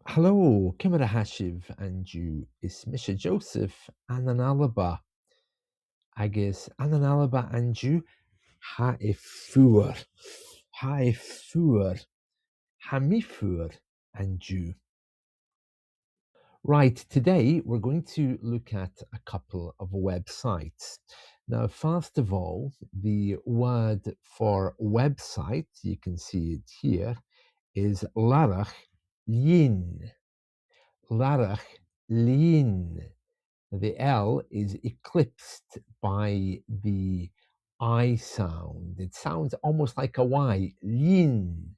Hello, Kimera Hashiv and you is Misha Joseph Ananalaba. Agus Ananalaba and you ha ifur. Ha ifur. Hamifur and you. Right, today we're going to look at a couple of websites. Now, first of all, the word for website, you can see it here, is Làrach-lìn. Làrach-lìn. The L is eclipsed by the I sound. It sounds almost like a Y. Lin.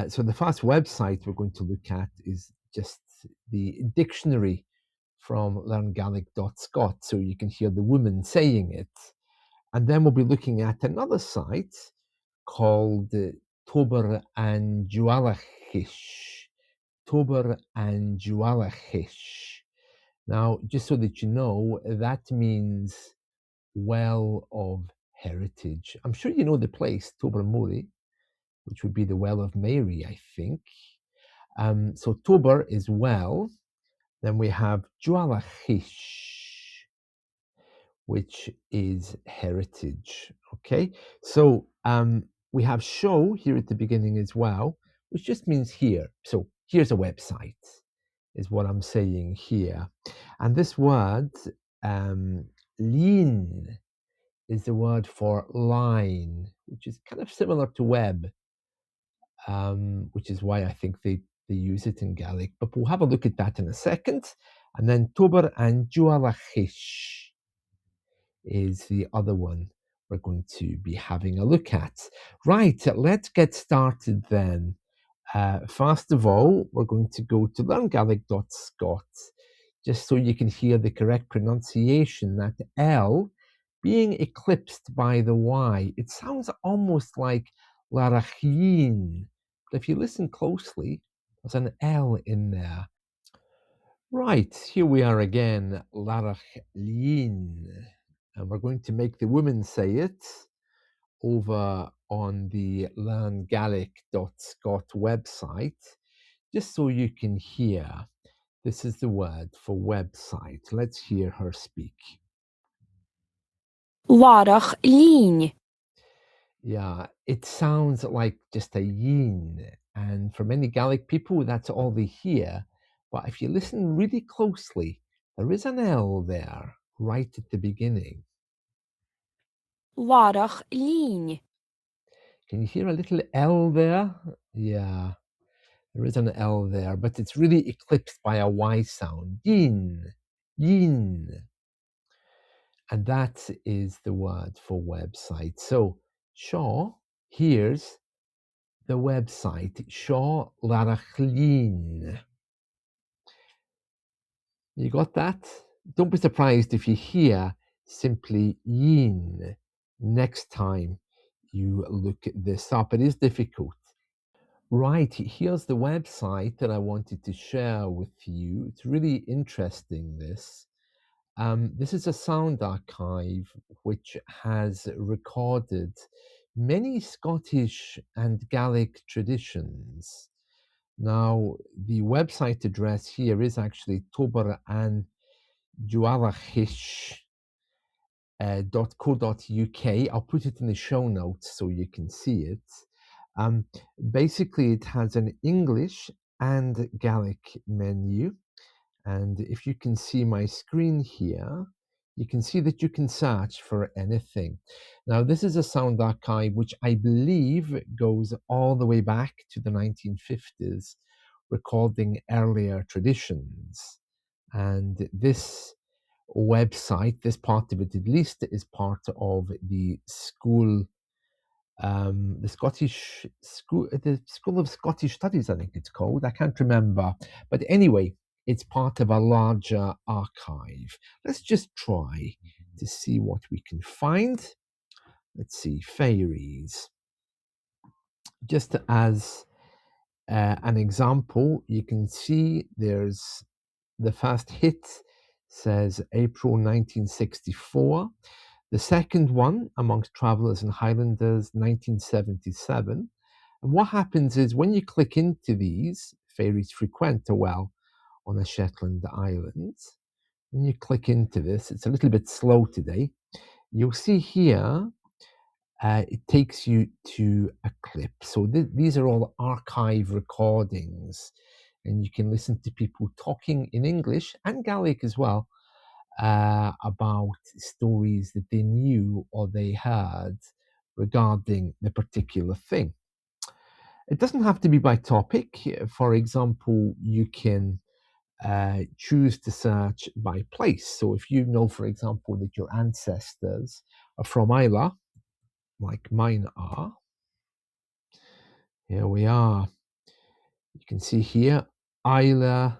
So the first website we're going to look at is just the dictionary from learngaelic.scot, so you can hear the woman saying it. And then we'll be looking at another site called Tobar and Dualchais. Tobar and Dualchais. Now, just so that you know, that means well of heritage. I'm sure you know the place, Tobar, which would be the Well of Mary, I think. So Tobar is well. Then we have Dualchais, which is heritage. Okay, so we have show here at the beginning as well, which just means here. So here's a website, is what I'm saying here. And this word, lean, is the word for line, which is kind of similar to web, which is why I think they use it in Gaelic. But we'll have a look at that in a second. And then Tobar and Dualchais is the other one we're going to be having a look at. Right, let's get started then. First of all, we're going to go to learngaelic.scot, just so you can hear the correct pronunciation, that L being eclipsed by the Y. It sounds almost like Làrach-lìn, but if you listen closely, there's an L in there. Right, here we are again, Làrach-lìn. And we're going to make the woman say it over on the learngaelic.scot website, just so you can hear. This is the word for website. Let's hear her speak. Làrach-lìn. Yeah, it sounds like just a yin, and for many Gaelic people, that's all they hear. But if you listen really closely, there is an L there right at the beginning. Làrach-lìn. Can you hear a little L there? Yeah, there is an L there, but it's really eclipsed by a Y sound. Yin, yin. And that is the word for website. So, Shaw, here's the website, Shaw Làrach-lìn. You got that? Don't be surprised if you hear simply yin next time you look this up. It is difficult. Right, here's the website that I wanted to share with you. It's really interesting, this. This is a sound archive which has recorded many Scottish and Gaelic traditions. Now, the website address here is actually Tobar and Dualchais .co.uk. I'll put it in the show notes so you can see it. Basically, it has an English and Gaelic menu. And if you can see my screen here, you can see that you can search for anything. Now, this is a sound archive which I believe goes all the way back to the 1950s, recording earlier traditions. And this website, this part of it at least, is part of the school, the Scottish school, the School of Scottish Studies, I think it's called. I can't remember, but anyway, it's part of a larger archive. Let's just try to see what we can find. Let's see, fairies. Just as an example, you can see there's the first hit says April 1964. The second one, Amongst Travellers and Highlanders, 1977. And what happens is when you click into these, fairies frequent a well on the Shetland Islands. When you click into this, it's a little bit slow today. You'll see here, it takes you to a clip. So these are all archive recordings, and you can listen to people talking in English and Gaelic as well about stories that they knew or they heard regarding the particular thing. It doesn't have to be by topic. For example, you can choose to search by place. So if you know, for example, that your ancestors are from Islay, like mine are, here we are. You can see here, Islay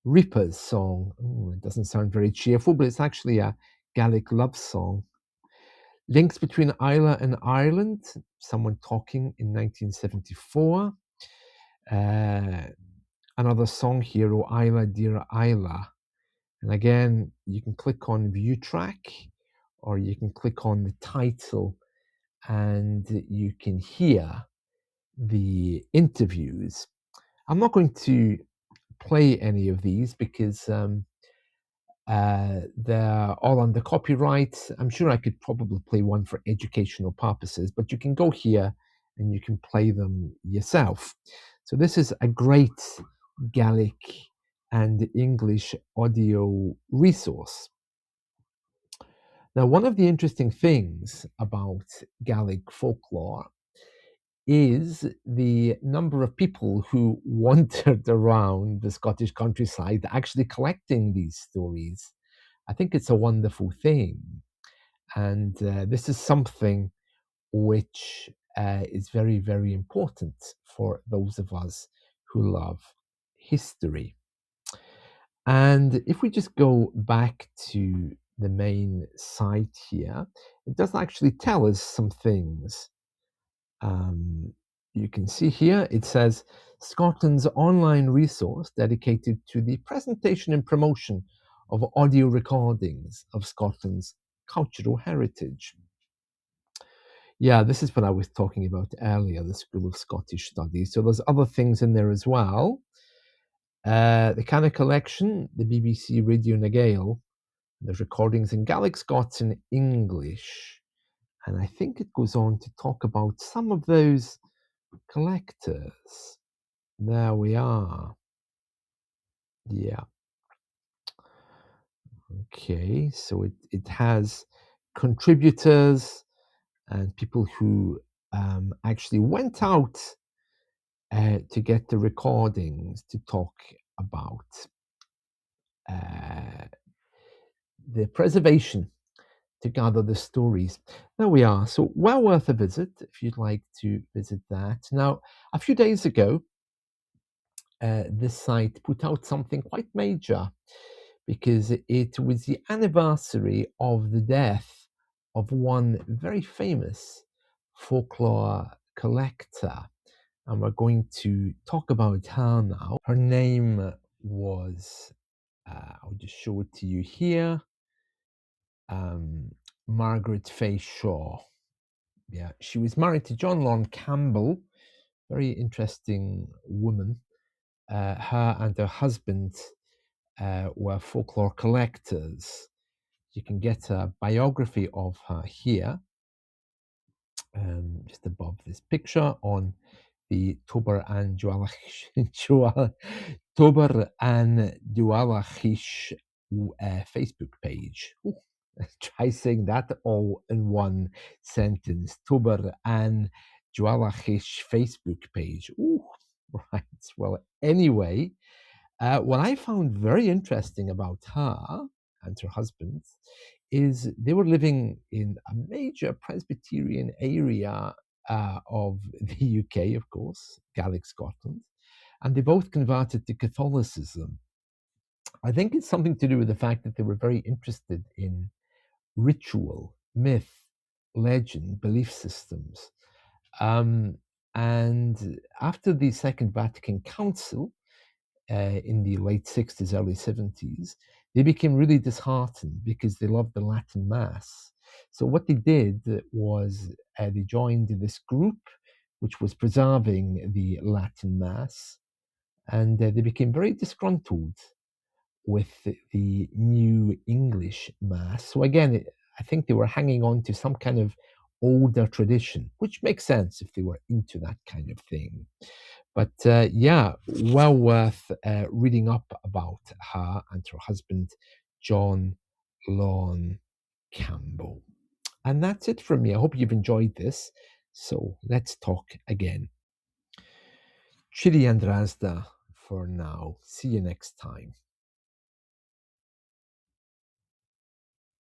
Reaper's song. Ooh, it doesn't sound very cheerful, but it's actually a Gaelic love song. Links between Islay and Ireland, someone talking in 1974. Another song here, O Islay, Dear Islay. And again, you can click on View Track, or you can click on the title, and you can hear the interviews. I'm not going to play any of these because they're all under copyright. I'm sure I could probably play one for educational purposes, but you can go here and you can play them yourself. So this is a great Gaelic and English audio resource. Now, one of the interesting things about Gaelic folklore is the number of people who wandered around the Scottish countryside actually collecting these stories. I think it's a wonderful thing. And this is something which is very, very important for those of us who love history. And if we just go back to the main site here, it does actually tell us some things. You can see here, it says Scotland's online resource dedicated to the presentation and promotion of audio recordings of Scotland's cultural heritage. Yeah, this is what I was talking about earlier, the School of Scottish Studies. So there's other things in there as well. The Canna Collection, the BBC Radio na Gael, there's recordings in Gaelic, Scots, and English. And I think it goes on to talk about some of those collectors. There we are. Yeah. Okay, so it has contributors and people who actually went out to get the recordings to talk about the preservation, to gather the stories. There we are. So well worth a visit if you'd like to visit that. Now, a few days ago, this site put out something quite major because it was the anniversary of the death of one very famous folklore collector. And we're going to talk about her now. Her name was, I'll just show it to you here, Margaret Fay Shaw. Yeah, she was married to John Lorne Campbell, very interesting woman. Her and her husband were folklore collectors. You can get a biography of her here, just above this picture on the Tobar and Dualchais Facebook page. Ooh, try saying that all in one sentence. Tobar and Dualchais Facebook page. Ooh, right. Well, anyway, what I found very interesting about her and her husband is they were living in a major Presbyterian area of the UK, of course, Gaelic Scotland, and they both converted to Catholicism. I think it's something to do with the fact that they were very interested in ritual, myth, legend, belief systems. And after the Second Vatican Council, in the late 60s, early 70s, they became really disheartened because they loved the Latin Mass. So what they did was they joined this group which was preserving the Latin Mass, and they became very disgruntled with the new English Mass. So again, I think they were hanging on to some kind of older tradition, which makes sense if they were into that kind of thing. But yeah, well worth reading up about her and her husband, John Lawn Campbell. And that's it from me. I hope you've enjoyed this. So let's talk again. Chiri and Razda for now. See you next time.